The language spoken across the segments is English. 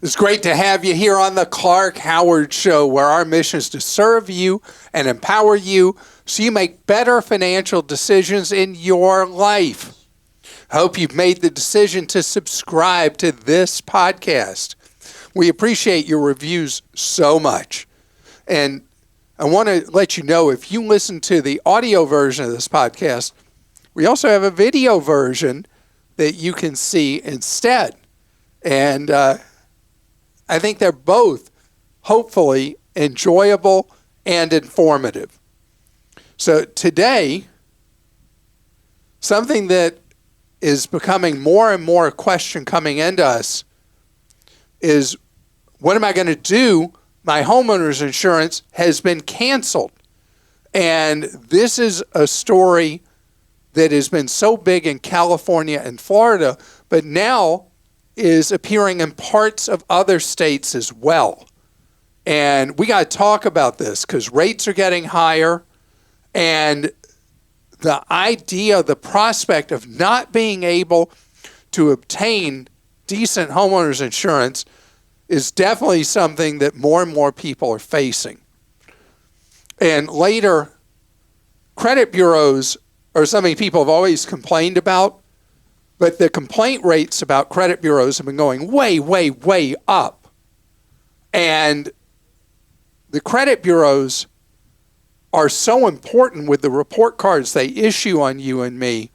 It's great to have you here on the Clark Howard Show, where our mission is to serve you and empower you so you make better financial decisions in your life. I hope you've made the decision to subscribe to this podcast. We appreciate your reviews so much. And I want to let you know, if you listen to the audio version of this podcast, we also have a video version that you can see instead. And I think they're both hopefully enjoyable and informative. So today, something that is becoming more and more a question coming into us is, what am I going to do? My homeowners insurance has been canceled. And this is a story that has been so big in California and Florida, but now is appearing in parts of other states as well. And we got to talk about this because rates are getting higher, and the idea, the prospect of not being able to obtain decent homeowners insurance is definitely something that more and more people are facing. And later, credit bureaus are something people have always complained about, but the complaint rates about credit bureaus have been going way, way, way up. And the credit bureaus are so important with the report cards they issue on you and me.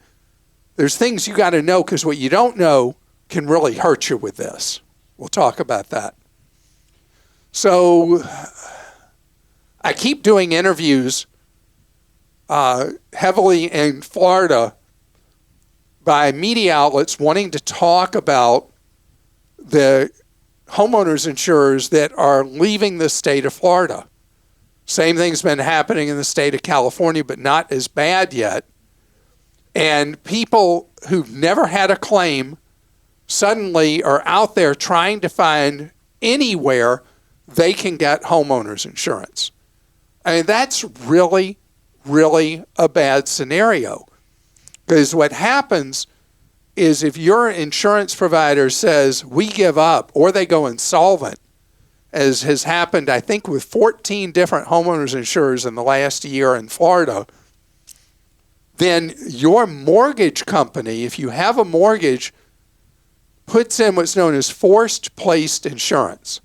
There's things you got to know, because what you don't know can really hurt you with this. We'll talk about that. So I keep doing interviews heavily in Florida by media outlets wanting to talk about the homeowners insurers that are leaving the state of Florida. Same thing's been happening in the state of California, but not as bad yet. And people who've never had a claim suddenly are out there trying to find anywhere they can get homeowners insurance. I mean, that's really, really a bad scenario. Because what happens is, if your insurance provider says, we give up, or they go insolvent, as has happened, I think, with 14 different homeowners insurers in the last year in Florida, then your mortgage company, if you have a mortgage, puts in what's known as forced placed insurance.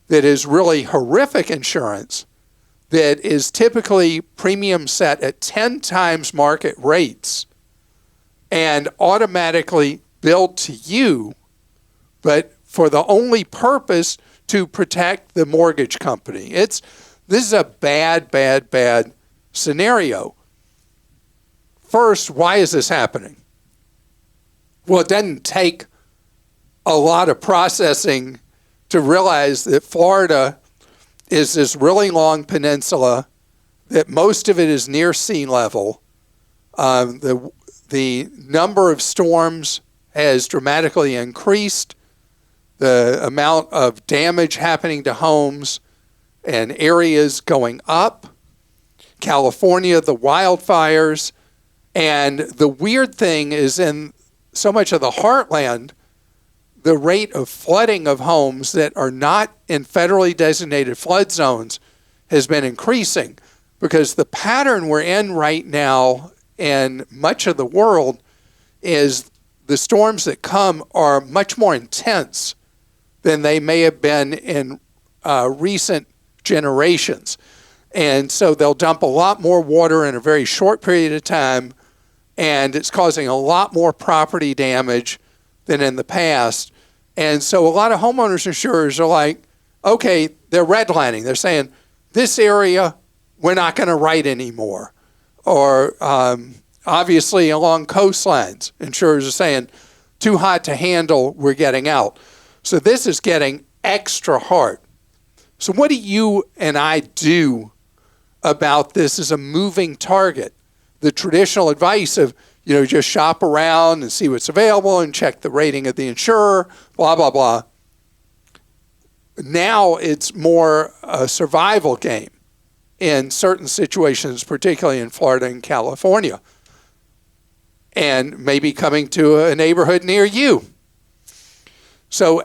That is really horrific insurance that is typically premium set at 10 times market rates and automatically billed to you, but for the only purpose to protect the mortgage company. This is a bad, bad, bad scenario. First, why is this happening? Well, it doesn't take a lot of processing to realize that Florida is this really long peninsula, that most of it is near sea level. The number of storms has dramatically increased. The amount of damage happening to homes and areas going up. California, the wildfires. And the weird thing is, in so much of the heartland, the rate of flooding of homes that are not in federally designated flood zones has been increasing, because the pattern we're in right now in much of the world is the storms that come are much more intense than they may have been in recent generations. And so they'll dump a lot more water in a very short period of time, and it's causing a lot more property damage than in the past. And so a lot of homeowners insurers are like, okay, they're redlining. They're saying, this area, we're not going to write anymore. Or obviously along coastlines, insurers are saying, too hot to handle, we're getting out. So this is getting extra hard. So what do you and I do about this as a moving target? The traditional advice of, just shop around and see what's available and check the rating of the insurer, blah, blah, blah. Now it's more a survival game in certain situations, particularly in Florida and California, and maybe coming to a neighborhood near you. So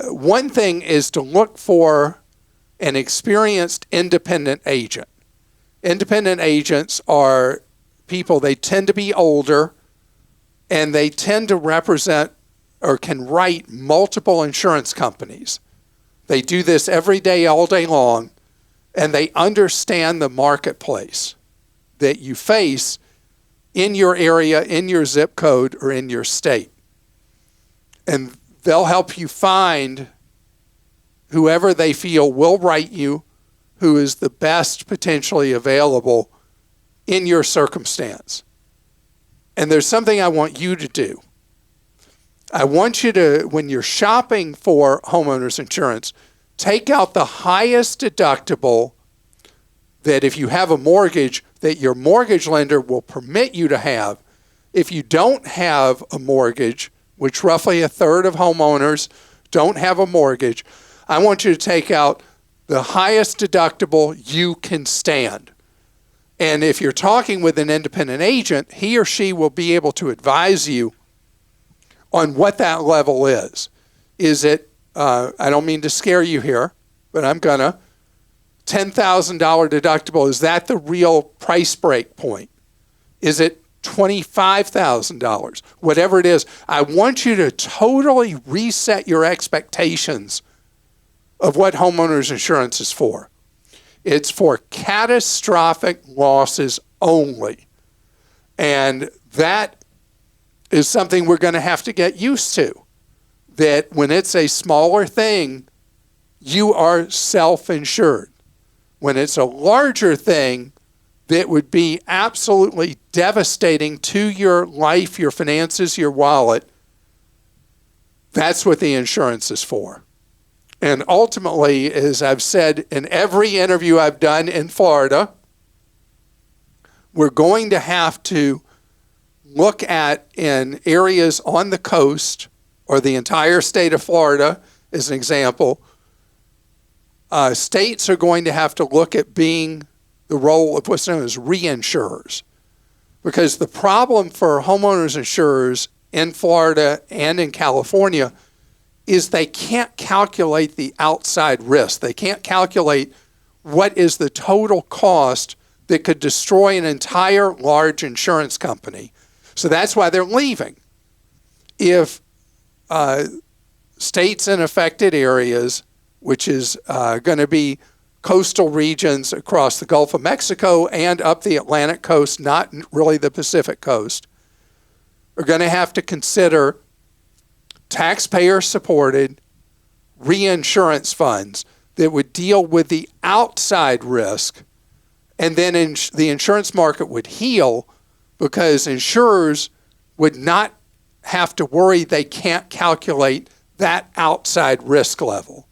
one thing is to look for an experienced independent agent. Independent agents are people, they tend to be older, and they tend to represent or can write multiple insurance companies. They do this every day, all day long, and they understand the marketplace that you face in your area, in your zip code, or in your state. And they'll help you find whoever they feel will write you, who is the best potentially available in your circumstance. And there's something I want you to do. I want you to, when you're shopping for homeowners insurance, take out the highest deductible that if you have a mortgage, that your mortgage lender will permit you to have. If you don't have a mortgage, which roughly a third of homeowners don't have a mortgage, I want you to take out the highest deductible you can stand. And if you're talking with an independent agent, he or she will be able to advise you on what that level is. Is it, I don't mean to scare you here, but I'm gonna, $10,000 deductible, is that the real price break point? Is it $25,000? Whatever it is, I want you to totally reset your expectations of what homeowners insurance is for. It's for catastrophic losses only. And that is something we're going to have to get used to. That when it's a smaller thing, you are self-insured. When it's a larger thing that would be absolutely devastating to your life, your finances, your wallet, that's what the insurance is for. And ultimately, as I've said in every interview I've done in Florida, we're going to have to look at in areas on the coast or the entire state of Florida, as an example, states are going to have to look at being the role of what's known as reinsurers. Because the problem for homeowners insurers in Florida and in California is they can't calculate the outside risk. They can't calculate what is the total cost that could destroy an entire large insurance company. So that's why they're leaving. If states in affected areas, which is going to be coastal regions across the Gulf of Mexico and up the Atlantic coast, not really the Pacific coast, are going to have to consider taxpayer-supported reinsurance funds that would deal with the outside risk, and then the insurance market would heal because insurers would not have to worry they can't calculate that outside risk level.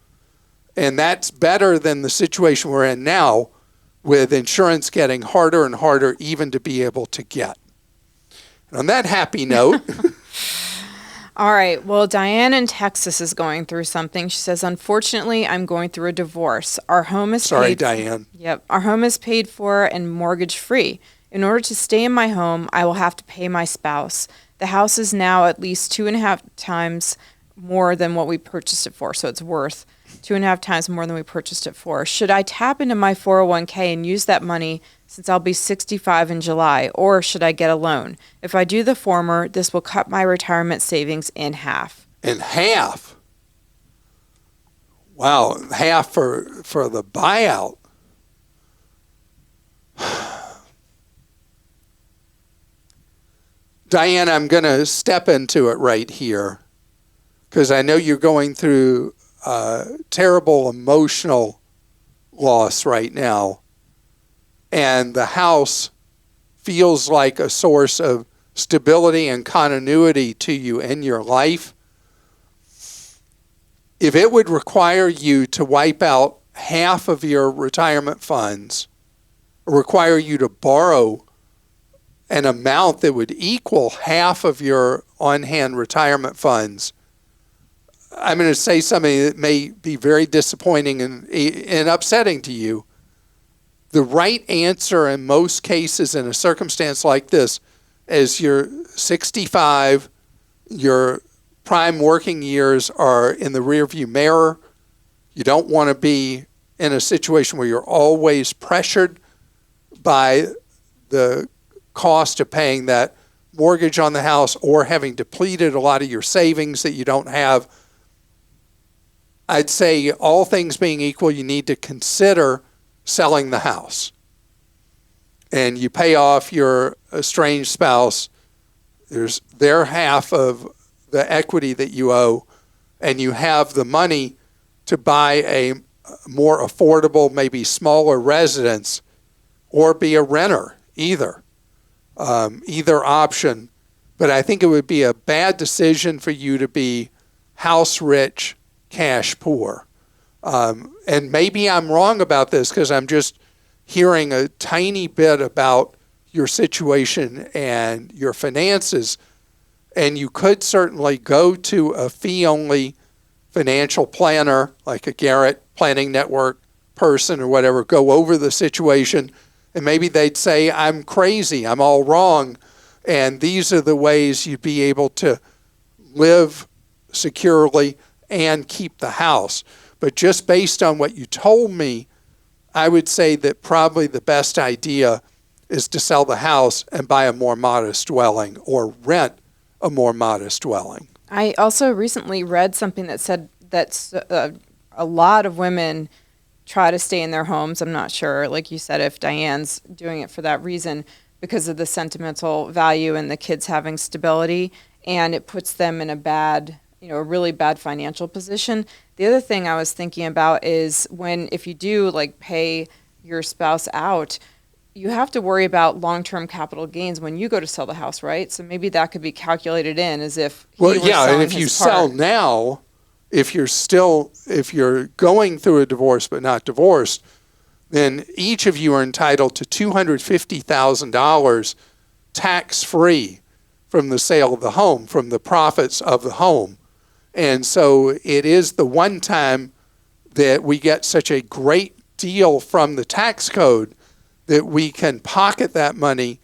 And that's better than the situation we're in now, with insurance getting harder and harder even to be able to get. And on that happy note... All right. Well, Diane in Texas is going through something. She says, unfortunately, I'm going through a divorce. Our home is Sorry, Diane. Yep. Our home is paid for and mortgage free. In order to stay in my home, I will have to pay my spouse. The house is now at least 2.5 times more than what we purchased it for. So it's worth 2.5 times more than we purchased it for. Should I tap into my 401k and use that money since I'll be 65 in July, or should I get a loan? If I do the former, this will cut my retirement savings in half. In half? Wow, half for the buyout. Diane, I'm going to step into it right here because I know you're going through terrible emotional loss right now. And the house feels like a source of stability and continuity to you in your life. If it would require you to wipe out half of your retirement funds, or require you to borrow an amount that would equal half of your on-hand retirement funds, I'm going to say something that may be very disappointing and upsetting to you. The right answer in most cases in a circumstance like this is you're 65, you're prime working years are in the rearview mirror. You don't want to be in a situation where you're always pressured by the cost of paying that mortgage on the house or having depleted a lot of your savings that you don't have. I'd say all things being equal, you need to consider selling the house. And you pay off your estranged spouse, there's their half of the equity that you owe, and you have the money to buy a more affordable, maybe smaller residence, or be a renter, either option. But I think it would be a bad decision for you to be house rich, cash poor. And maybe I'm wrong about this because I'm just hearing a tiny bit about your situation and your finances. And you could certainly go to a fee-only financial planner, like a Garrett Planning Network person or whatever, go over the situation, and maybe they'd say, I'm crazy, I'm all wrong, and these are the ways you'd be able to live securely and keep the house. But just based on what you told me, I would say that probably the best idea is to sell the house and buy a more modest dwelling or rent a more modest dwelling. I also recently read something that said that a lot of women try to stay in their homes. I'm not sure, like you said, if Diane's doing it for that reason because of the sentimental value and the kids having stability, and it puts them in a really bad financial position. The other thing I was thinking about is if you do like pay your spouse out, you have to worry about long-term capital gains when you go to sell the house, right? So maybe that could be calculated in as if he were and if his you part. sell now, if you're going through a divorce but not divorced, then each of you are entitled to $250,000 tax-free from the sale of the home, from the profits of the home. And so it is the one time that we get such a great deal from the tax code that we can pocket that money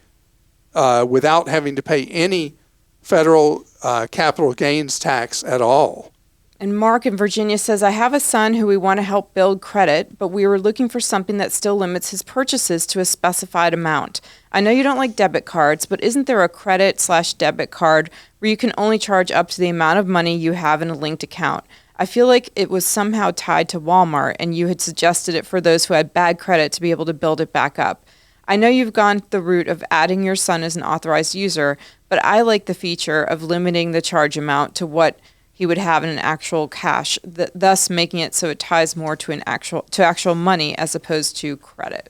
without having to pay any federal capital gains tax at all. And Mark in Virginia says, I have a son who we want to help build credit, but we were looking for something that still limits his purchases to a specified amount. I know you don't like debit cards, but isn't there a credit/debit card where you can only charge up to the amount of money you have in a linked account? I feel like it was somehow tied to Walmart, and you had suggested it for those who had bad credit to be able to build it back up. I know you've gone the route of adding your son as an authorized user, but I like the feature of limiting the charge amount to what he would have in an actual cash, thus making it so it ties more to actual money as opposed to credit.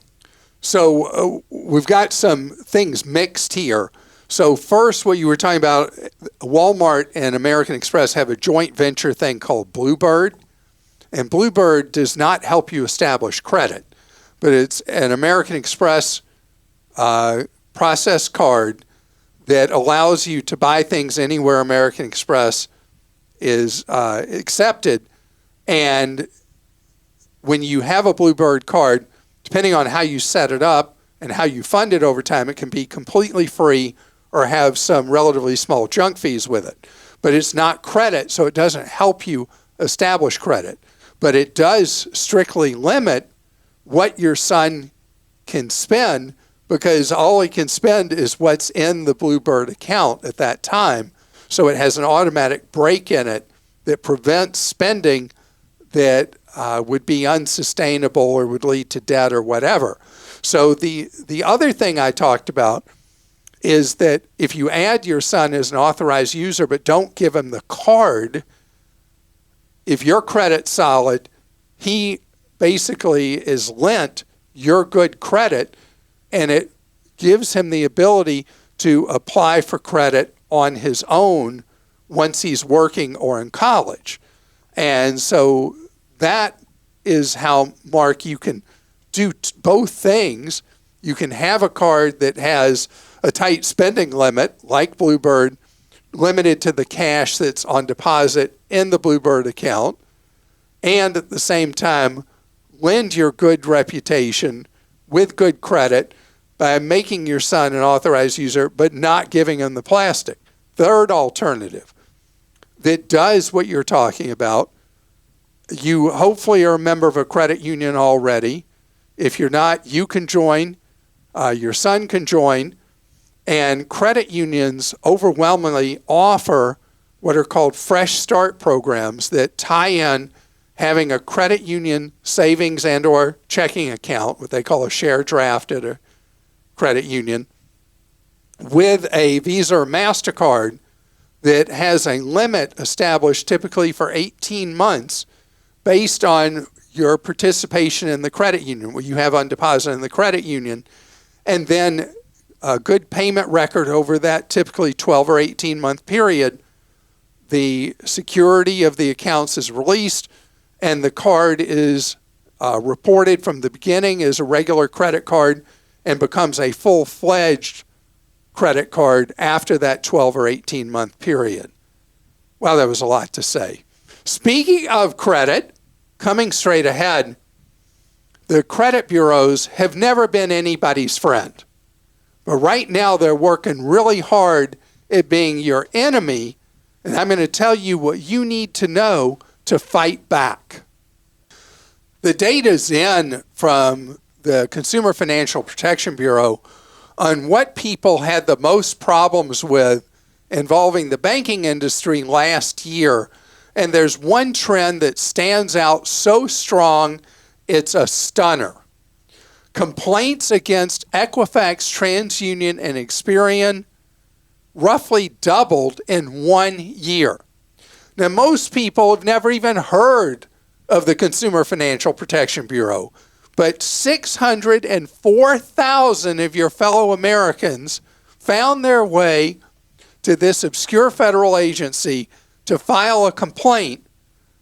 So we've got some things mixed here. So first, what you were talking about, Walmart and American Express have a joint venture thing called Bluebird. And Bluebird does not help you establish credit, but it's an American Express process card that allows you to buy things anywhere American Express is accepted. And when you have a Bluebird card, depending on how you set it up and how you fund it over time, it can be completely free or have some relatively small junk fees with it. But it's not credit, so it doesn't help you establish credit. But it does strictly limit what your son can spend, because all he can spend is what's in the Bluebird account at that time. So it has an automatic break in it that prevents spending that would be unsustainable or would lead to debt or whatever. So the other thing I talked about is that if you add your son as an authorized user but don't give him the card, if your credit's solid, he basically is lent your good credit, and it gives him the ability to apply for credit on his own once he's working or in college. And so that is how, Mark, you can do both things. You can have a card that has a tight spending limit, like Bluebird, limited to the cash that's on deposit in the Bluebird account, and at the same time lend your good reputation with good credit by making your son an authorized user but not giving him the plastic. Third alternative, that does what you're talking about. You hopefully are a member of a credit union already. If you're not, you can join. Your son can join. And credit unions overwhelmingly offer what are called fresh start programs that tie in having a credit union savings and or checking account, what they call a share draft at a credit union, with a Visa or MasterCard that has a limit established typically for 18 months based on your participation in the credit union, what you have on deposit in the credit union, and then a good payment record over that typically 12 or 18 month period. The security of the accounts is released and the card is reported from the beginning as a regular credit card and becomes a full-fledged credit card after that 12 or 18 month period. Wow, that was a lot to say. Speaking of credit, coming straight ahead, the credit bureaus have never been anybody's friend. But right now they're working really hard at being your enemy, and I'm going to tell you what you need to know to fight back. The data's in from the Consumer Financial Protection Bureau on what people had the most problems with involving the banking industry last year. And there's one trend that stands out so strong, it's a stunner. Complaints against Equifax, TransUnion, and Experian roughly doubled in 1 year. Now, most people have never even heard of the Consumer Financial Protection Bureau, but 604,000 of your fellow Americans found their way to this obscure federal agency to file a complaint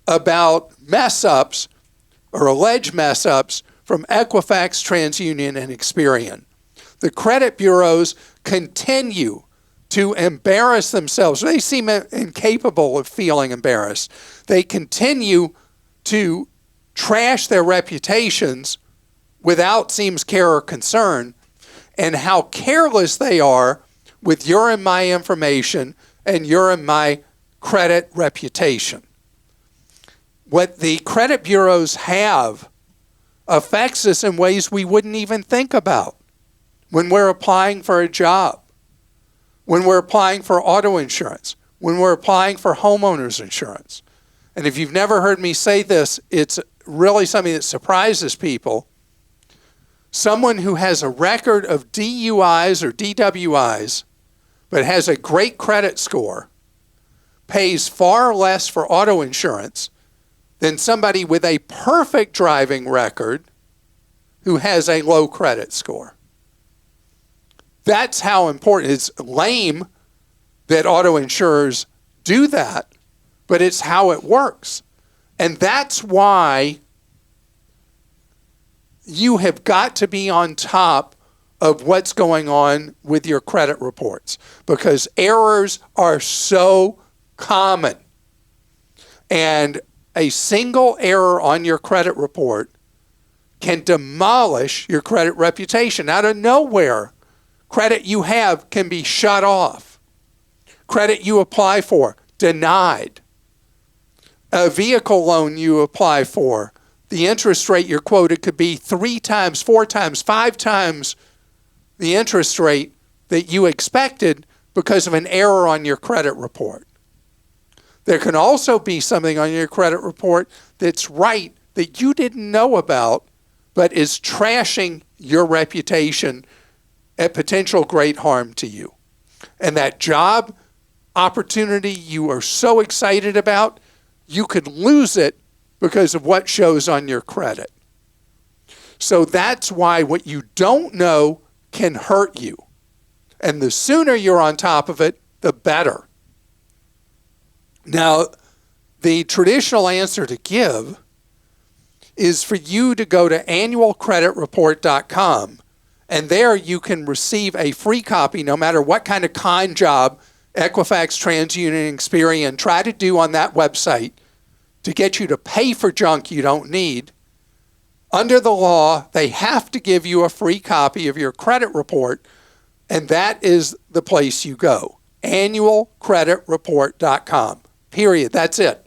about mess-ups or alleged mess-ups from Equifax, TransUnion, and Experian. The credit bureaus continue to embarrass themselves. They seem incapable of feeling embarrassed. They continue to trash their reputations without seems care or concern, and how careless they are with your and my information and your and my credit reputation. What the credit bureaus have affects us in ways we wouldn't even think about when we're applying for a job, when we're applying for auto insurance, when we're applying for homeowners insurance. And if you've never heard me say this, it's really something that surprises people. Someone who has a record of DUIs or DWIs, but has a great credit score, pays far less for auto insurance than somebody with a perfect driving record who has a low credit score. That's how important. It's lame that auto insurers do that, but it's how it works. And that's why you have got to be on top of what's going on with your credit reports, because errors are so common. And a single error on your credit report can demolish your credit reputation. Out of nowhere, credit you have can be shut off. Credit you apply for, denied. A vehicle loan you apply for, the interest rate you're quoted could be 3 times, 4 times, 5 times the interest rate that you expected because of an error on your credit report. There can also be something on your credit report that's right that you didn't know about, but is trashing your reputation at potential great harm to you. And that job opportunity you are so excited about, you could lose it because of what shows on your credit. So that's why what you don't know can hurt you. And the sooner you're on top of it, the better. Now, the traditional answer to give is for you to go to annualcreditreport.com, and there you can receive a free copy no matter what kind of con job Equifax, TransUnion, and Experian try to do on that website to get you to pay for junk you don't need. Under the law, they have to give you a free copy of your credit report, and that is the place you go, annualcreditreport.com. period. That's it.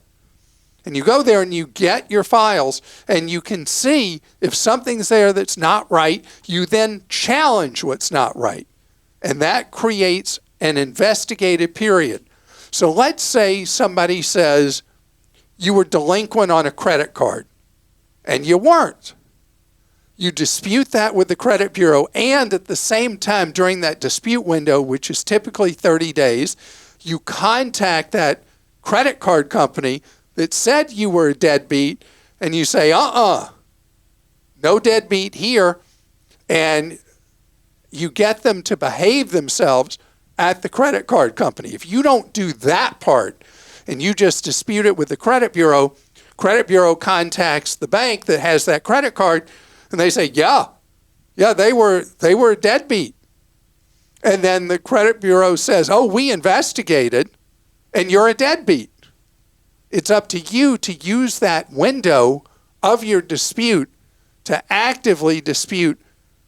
And you go there and you get your files and you can see if something's there that's not right, you then challenge what's not right. And that creates an investigative period. So let's say somebody says you were delinquent on a credit card and you weren't. You dispute that with the credit bureau, and at the same time during that dispute window, which is typically 30 days, you contact that credit card company that said you were a deadbeat, and you say, no deadbeat here, and you get them to behave themselves at the credit card company. If you don't do that part, and you just dispute it with the credit bureau contacts the bank that has that credit card, and they say, yeah, they were a deadbeat. And then the credit bureau says, we investigated, and you're a deadbeat. It's up to you to use that window of your dispute to actively dispute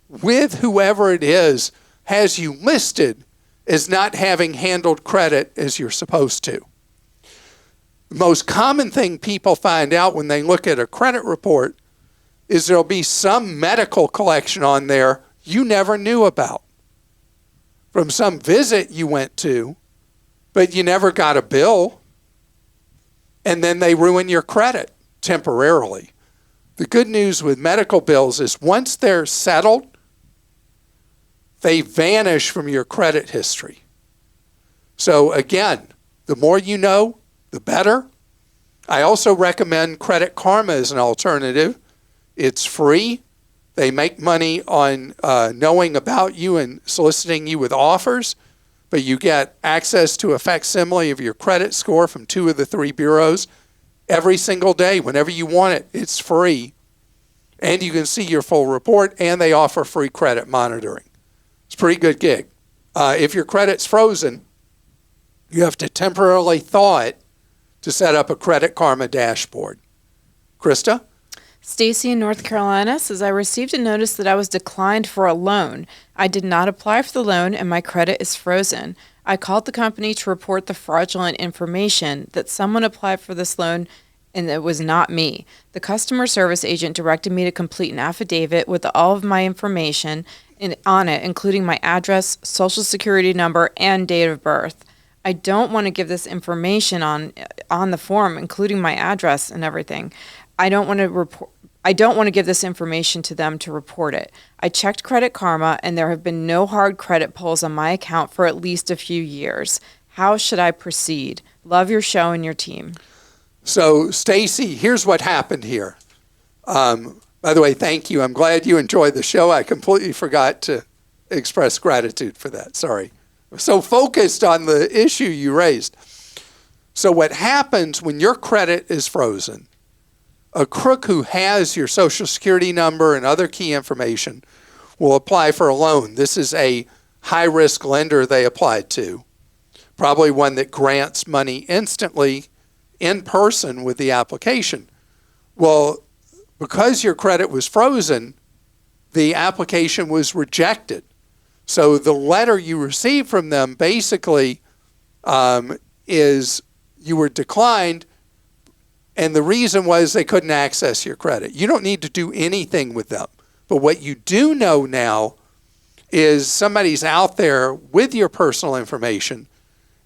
with whoever it is has you listed as not having handled credit as you're supposed to. The most common thing people find out when they look at a credit report is there'll be some medical collection on there you never knew about from some visit you went to, but you never got a bill. And then they ruin your credit temporarily. The good news with medical bills is once they're settled, they vanish from your credit history. So again, the more you know, the better. I also recommend Credit Karma as an alternative. It's free. They make money on knowing about you and soliciting you with offers. But you get access to a facsimile of your credit score from 2 of the 3 bureaus every single day. Whenever you want it, it's free. And you can see your full report, and they offer free credit monitoring. It's a pretty good gig. If your credit's frozen, you have to temporarily thaw it to set up a Credit Karma dashboard. Christa? Stacy in North Carolina says, I received a notice that I was declined for a loan. I did not apply for the loan and my credit is frozen. I called the company to report the fraudulent information that someone applied for this loan and it was not me. The customer service agent directed me to complete an affidavit with all of my information on it, including my address, social security number, and date of birth. I don't want to give this information on the form, including my address and everything. I don't want to give this information to them to report it. I checked Credit Karma, and there have been no hard credit pulls on my account for at least a few years. How should I proceed? Love your show and your team. So, Stacy, here's what happened here. By the way, thank you. I'm glad you enjoyed the show. I completely forgot to express gratitude for that. Sorry. I was so focused on the issue you raised. So what happens when your credit is frozen, a crook who has your social security number and other key information will apply for a loan. This is a high-risk lender they applied to, probably one that grants money instantly in person with the application. Well, because your credit was frozen, the application was rejected. So the letter you received from them basically is you were declined, and the reason was they couldn't access your credit. You don't need to do anything with them. But what you do know now is somebody's out there with your personal information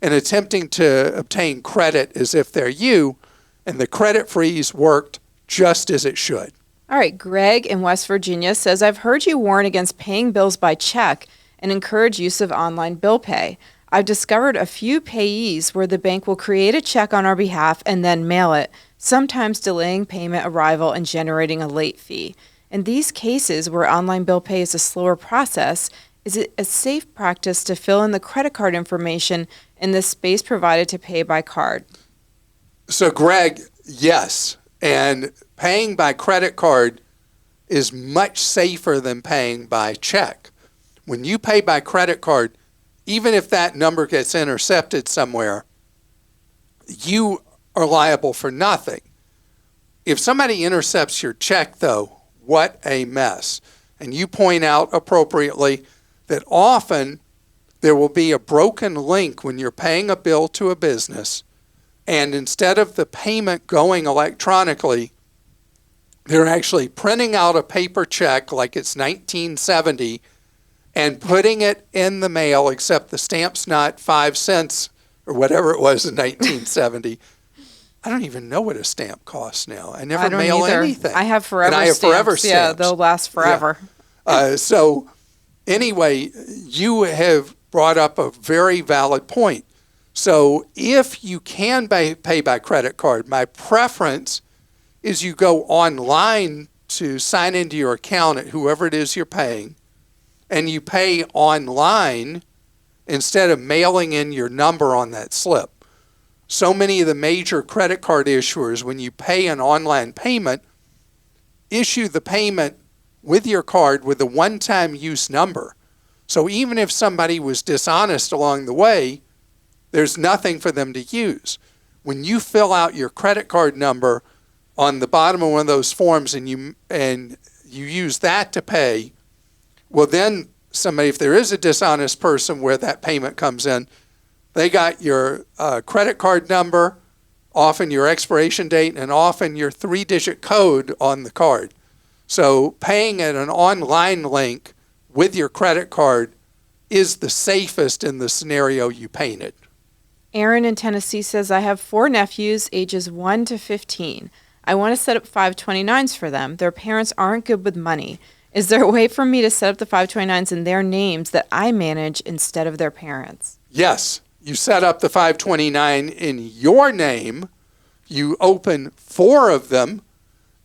and attempting to obtain credit as if they're you, and the credit freeze worked just as it should. All right, Greg in West Virginia says, I've heard you warn against paying bills by check and encourage use of online bill pay. I've discovered a few payees where the bank will create a check on our behalf and then mail it, sometimes delaying payment arrival and generating a late fee. In these cases where online bill pay is a slower process, is it a safe practice to fill in the credit card information in the space provided to pay by card? So, Greg, yes. And paying by credit card is much safer than paying by check. When you pay by credit card, even if that number gets intercepted somewhere, you are liable for nothing. If somebody intercepts your check, though, what a mess. And you point out appropriately that often there will be a broken link when you're paying a bill to a business And instead of the payment going electronically, they're actually printing out a paper check like it's 1970 and putting it in the mail, except the stamp's not 5 cents or whatever it was in 1970. I don't even know what a stamp costs now. I never mail anything. I have forever and I have stamps. forever stamps. Yeah, they'll last forever. Yeah. So anyway, you have brought up a very valid point. So if you can pay by credit card, my preference is you go online to sign into your account at whoever it is you're paying, and you pay online instead of mailing in your number on that slip. So many of the major credit card issuers, when you pay an online payment, issue the payment with your card with a one-time use number. So even if somebody was dishonest along the way, there's nothing for them to use. When you fill out your credit card number on the bottom of one of those forms and you use that to pay, well then somebody, if there is a dishonest person where that payment comes in, they got your credit card number, often your expiration date, and often your 3-digit code on the card. So paying at an online link with your credit card is the safest in the scenario you painted. Aaron in Tennessee says, I have 4 nephews ages 1 to 15. I want to set up 529s for them. Their parents aren't good with money. Is there a way for me to set up the 529s in their names that I manage instead of their parents? Yes. You set up the 529 in your name. You open 4 of them,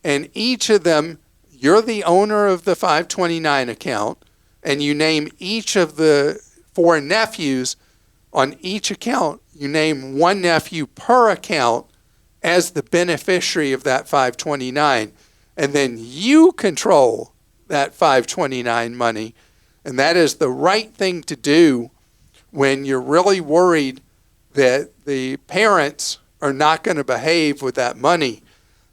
and each of them, you're the owner of the 529 account, and you name each of the 4 nephews. On each account, you name one nephew per account as the beneficiary of that 529. And then you control that 529 money. And that is the right thing to do when you're really worried that the parents are not going to behave with that money.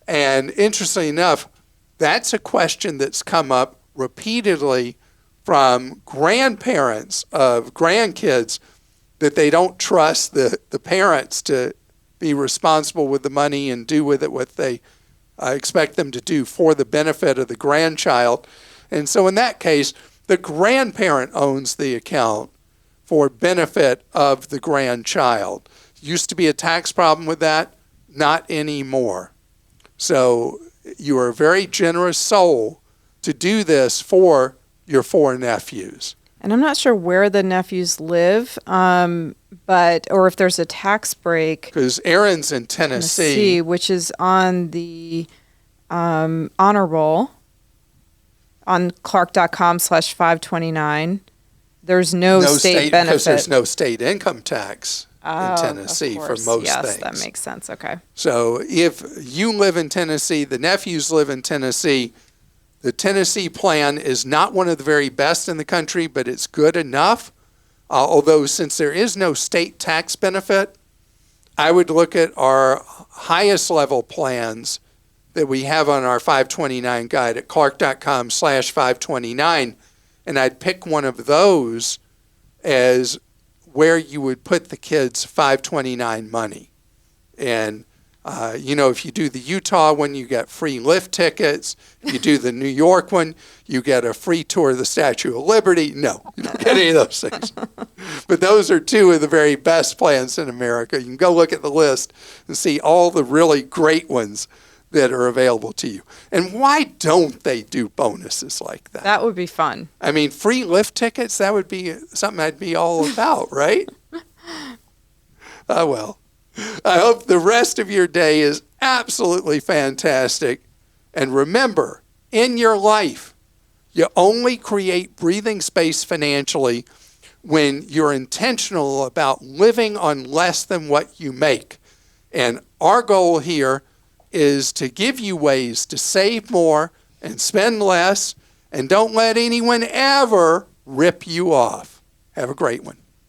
And interestingly enough, that's a question that's come up repeatedly from grandparents of grandkids, that they don't trust the parents to be responsible with the money and do with it what they expect them to do for the benefit of the grandchild. And so in that case, the grandparent owns the account for benefit of the grandchild. Used to be a tax problem with that, not anymore. So you are a very generous soul to do this for your 4 nephews. And I'm not sure where the nephews live, or if there's a tax break. Because Aaron's in Tennessee, which is on the honor roll on clark.com/529. There's no state benefit. Because there's no state income tax in Tennessee for most things. Yes, that makes sense. Okay. So if you live in Tennessee, the nephews live in Tennessee, the Tennessee plan is not one of the very best in the country, but it's good enough. Although since there is no state tax benefit, I would look at our highest level plans that we have on our 529 guide at clark.com/529, and I'd pick one of those as where you would put the kids' 529 money. And if you do the Utah one, you get free lift tickets. If you do the New York one, you get a free tour of the Statue of Liberty. No, you don't get any of those things. But those are 2 of the very best plans in America. You can go look at the list and see all the really great ones that are available to you. And why don't they do bonuses like that? That would be fun. I mean, free lift tickets, that would be something I'd be all about, right? Oh, well. I hope the rest of your day is absolutely fantastic. And remember, in your life, you only create breathing space financially when you're intentional about living on less than what you make. And our goal here is to give you ways to save more and spend less, and don't let anyone ever rip you off. Have a great one.